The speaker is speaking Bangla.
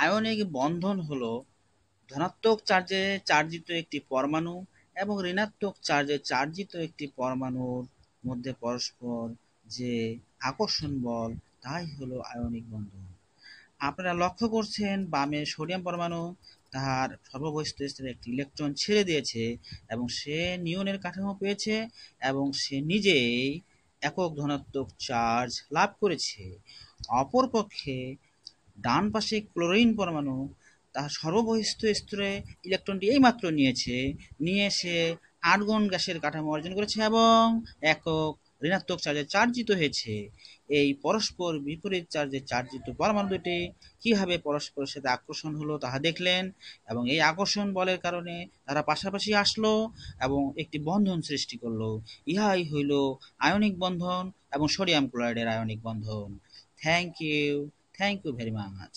আয়নিক বন্ধন হলো ধনাত্মক চার্জে চার্জিত একটি পরমাণু এবং ঋণাত্মক চার্জে চার্জিত একটি পরমাণুর মধ্যে পরস্পর যে আকর্ষণ বল, তাই হলো আয়নিক বন্ধন। আপনারা লক্ষ্য করছেন বামে সোডিয়াম পরমাণু তার সর্ববহিঃস্থ স্তরে একটি ইলেকট্রন ছেড়ে দিয়েছে এবং সে নিয়নের কাঠামো পেয়েছে এবং সে নিজেই একক ধনাত্মক চার্জ লাভ করেছে। অপরপক্ষে ডান পাশে ক্লোরিন পরমাণু তার সর্ববহিঃস্থ স্তরে ইলেকট্রনটি এইমাত্র নিয়ে সে আর্গন গ্যাসের কাঠামো অর্জন করেছে এবং একক ঋণাত্মক চার্জে চার্জিত হয়েছে। এই পরস্পর বিপরীত চার্জে চার্জিত পরমাণু দুটি কিভাবে পরস্পরের সাথে আকর্ষণ হলো তাহা দেখলেন এবং এই আকর্ষণ বলের কারণে তারা পাশাপাশি আসলো এবং একটি বন্ধন সৃষ্টি করলো। ইহাই হইল আয়নিক বন্ধন এবং সোডিয়াম ক্লোরাইডের আয়নিক বন্ধন। Thank you very much.